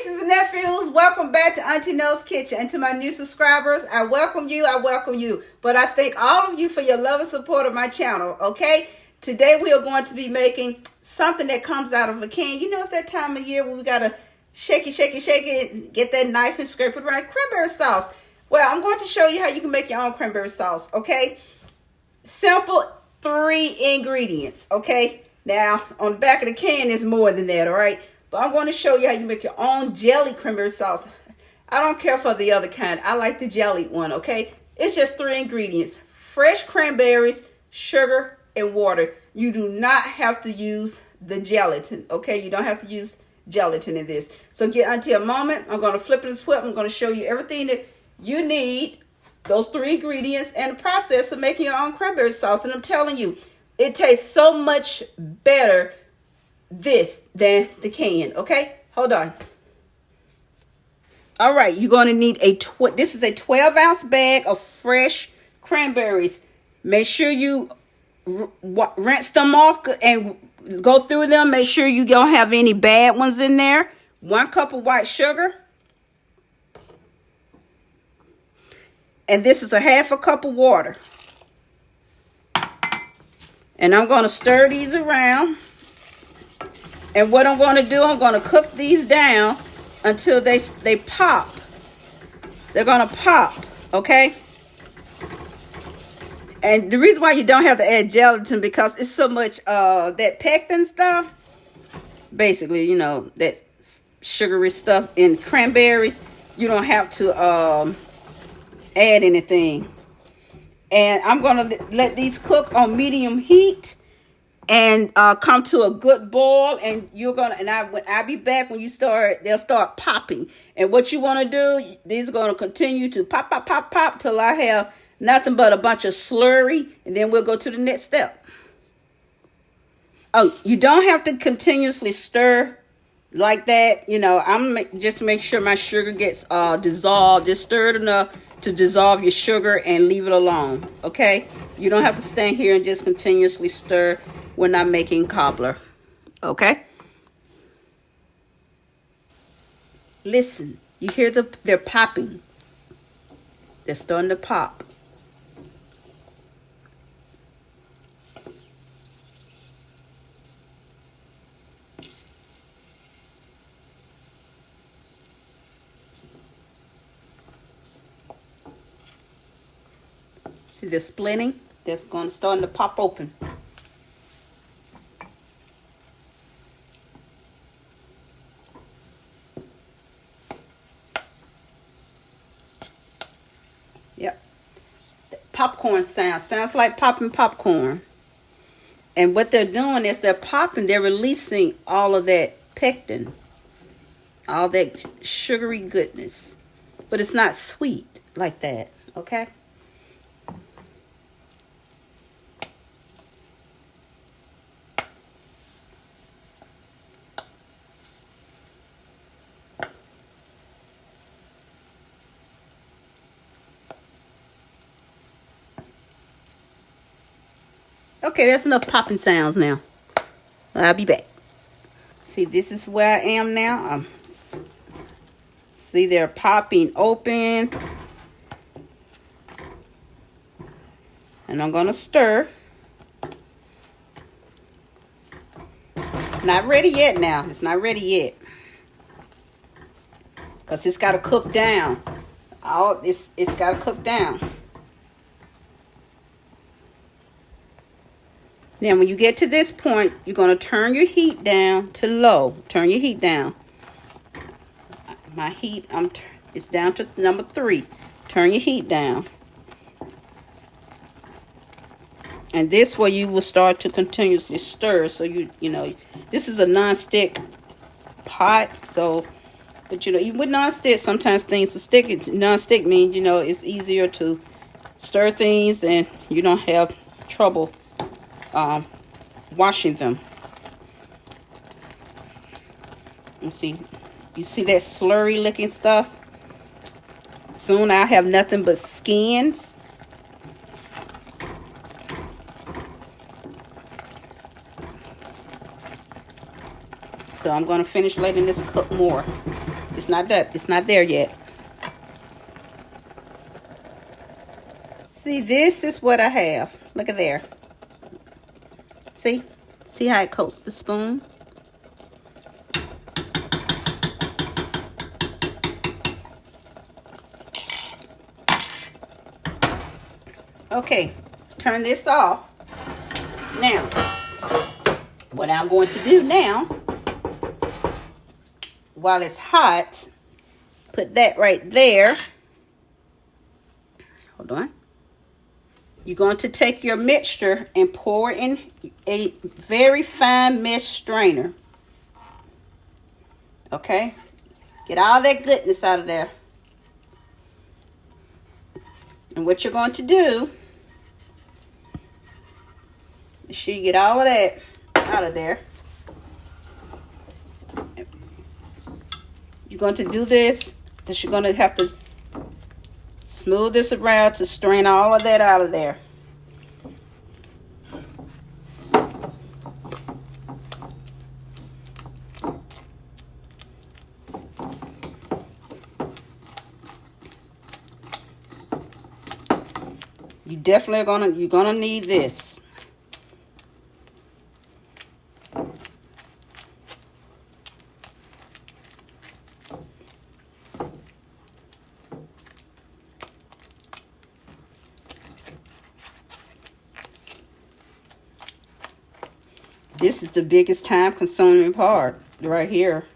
Nieces and nephews, welcome back to Auntie No's Kitchen. And to my new subscribers, I welcome you. But I thank all of you for your love and support of my channel, okay? Today we are going to be making something that comes out of a can. You know it's that time of year when we gotta shake it, get that knife and scrape it around. Cranberry sauce. Well, I'm going to show you how you can make your own cranberry sauce, okay? Simple 3 ingredients, okay? Now, on the back of the can, there's more than that, all right? But I'm going to show you how you make your own jellied cranberry sauce. I don't care for the other kind. I like the jellied one, okay? It's just 3 ingredients. Fresh cranberries, sugar, and water. You do not have to use the gelatin, okay? You don't have to use gelatin in this. So get until a moment. I'm going to flip and flip. I'm going to show you everything that you need, those 3 ingredients, and the process of making your own cranberry sauce. And I'm telling you, it tastes so much better this than the can, okay? Hold on. All right, you're going to need this is a 12-ounce bag of fresh cranberries. Make sure you rinse them off and go through them. Make sure you don't have any bad ones in there. 1 cup of white sugar. And this is a 1/2 cup of water. And I'm going to stir these around. And what I'm going to do, I'm going to cook these down until they pop. They're going to pop, okay? And the reason why you don't have to add gelatin, because it's so much that pectin stuff. Basically, you know, that sugary stuff in cranberries. You don't have to add anything. And I'm going to let these cook on medium heat and come to a good boil. And you're going to, and I'll be back when they'll start popping. And what you want to do, these are going to continue to pop till I have nothing but a bunch of slurry. And then we'll go to the next step. Oh, you don't have to continuously stir like that. You know, just make sure my sugar gets dissolved. Just stir it enough to dissolve your sugar and leave it alone, okay? You don't have to stand here and just continuously stir when I'm making cobbler, okay? Listen, you hear they're popping. They're starting to pop. See, they're splitting. They're starting to pop open. Yep. Popcorn sounds like popping popcorn. And what they're doing is they're popping. They're releasing all of that pectin, all that sugary goodness. But it's not sweet like that, okay? Okay, that's enough popping sounds now. I'll be back. See, this is where I am now. See, they're popping open. And I'm going to stir. Not ready yet now. It's not ready yet. Because it's got to cook down. It's got to cook down. Now, when you get to this point, you're going to turn your heat down to low. Turn your heat down. My heat, it's down to number 3. Turn your heat down. And this way you will start to continuously stir. So, you know, this is a non-stick pot. So, but, you know, even with non-stick, sometimes things will stick. Non-stick means, you know, it's easier to stir things and you don't have trouble washing them. You see that slurry looking stuff? Soon I'll have nothing but skins. So I'm going to finish letting this cook more. It's not that. It's not there yet. See, this is what I have. Look at there. See? See how it coats the spoon? Okay, turn this off. Now, what I'm going to do now, while it's hot, put that right there. Hold on. You're going to take your mixture and pour in a very fine mesh strainer. Okay? Get all that goodness out of there. And what you're going to do, make sure you get all of that out of there. You're going to do this because you're going to have to smooth this around to strain all of that out of there. You definitely you're gonna need this. This is the biggest time-consuming part right here.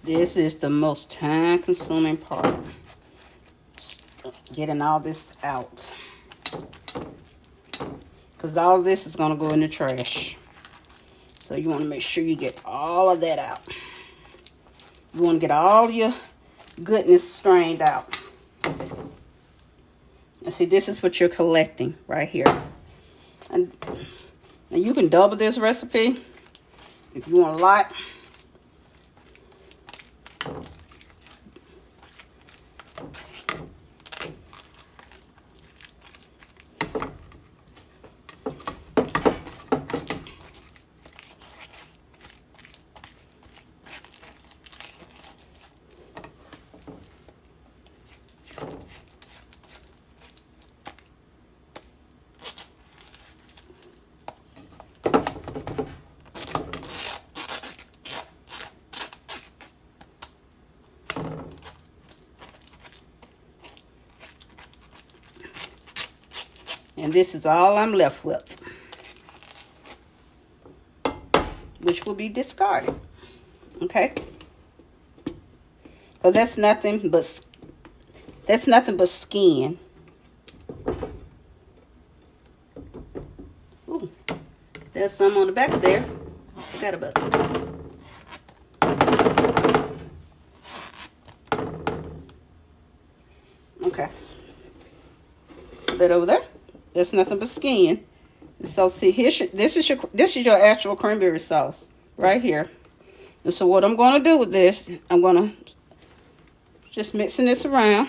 This is the most time-consuming part. Getting all this out. Because all this is going to go in the trash. So you want to make sure you get all of that out. You want to get all your goodness strained out. And see, this is what you're collecting right here. And you can double this recipe if you want a lot. And this is all I'm left with, which will be discarded. Okay? Because that's nothing but skin. Ooh, there's some on the back there. I forgot about that. Okay. Put that over there. That's nothing but skin. So see, this is your actual cranberry sauce right here. And so what I'm going to do with this, I'm going to just mixing this around.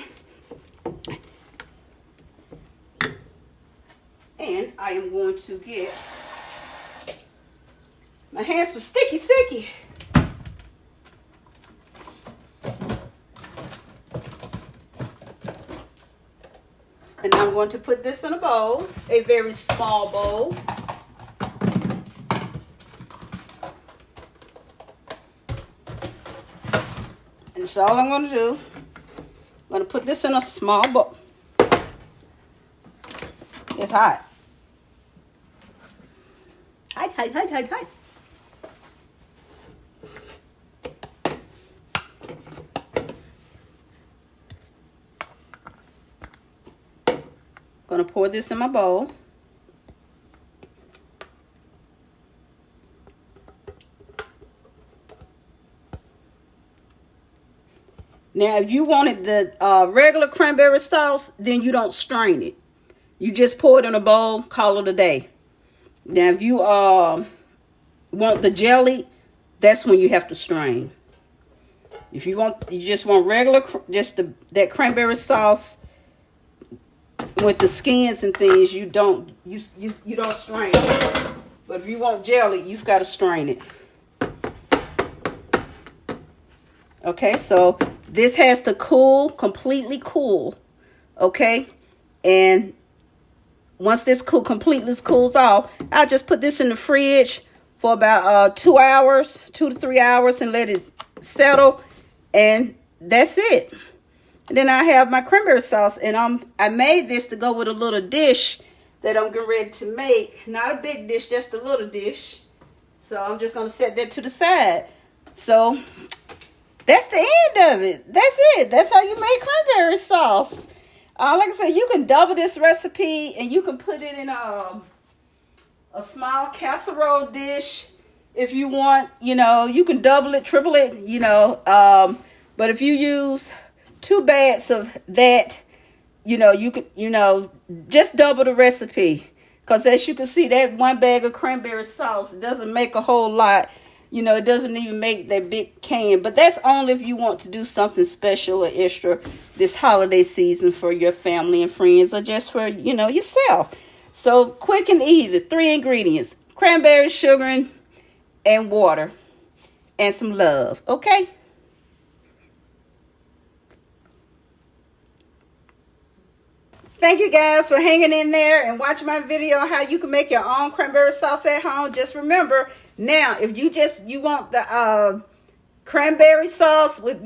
And I am going to get, my hands were sticky. And I'm going to put this in a bowl, a very small bowl. And that's all I'm going to do. I'm going to put this in a small bowl. It's hot. Hot. Gonna pour this in my bowl. Now, if you wanted the regular cranberry sauce, then you don't strain it. You just pour it in a bowl, call it a day. Now, if you want the jelly, that's when you have to strain. If you just want regular, that cranberry sauce with the skins and things, you don't strain it. But if you want jelly, you've got to strain it. Okay, so this has to cool, completely cool. Okay, and once this completely cools off, I'll just put this in the fridge for about 2 hours, 2 to 3 hours, and let it settle. And that's it. And then I have my cranberry sauce, and I made this to go with a little dish that I'm getting ready to make. Not a big dish, just a little dish. So I'm just going to set that to the side. So that's the end of it. That's it. That's how you make cranberry sauce. Like I said, you can double this recipe, and you can put it in a small casserole dish if you want. You know, you can double it, triple it, you know. But if you use 2 bags of that, you know, you can, just double the recipe. Because as you can see, that 1 bag of cranberry sauce doesn't make a whole lot. You know, it doesn't even make that big can. But that's only if you want to do something special or extra this holiday season for your family and friends, or just for, yourself. So quick and easy. 3 ingredients: cranberry, sugar, and water, and some love. Okay? Thank you guys for hanging in there and watching my video on how you can make your own cranberry sauce at home. Just remember, now, if you want the cranberry sauce with,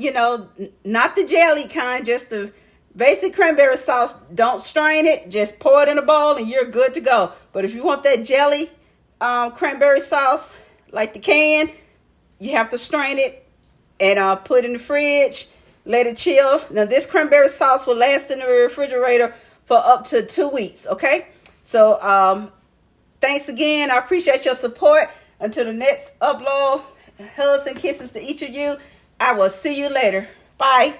not the jelly kind, just the basic cranberry sauce, don't strain it. Just pour it in a bowl and you're good to go. But if you want that jelly cranberry sauce, like the can, you have to strain it and put it in the fridge. Let it chill. Now, this cranberry sauce will last in the refrigerator for up to 2 weeks, okay? So, thanks again. I appreciate your support. Until the next upload, hugs and kisses to each of you. I will see you later. Bye.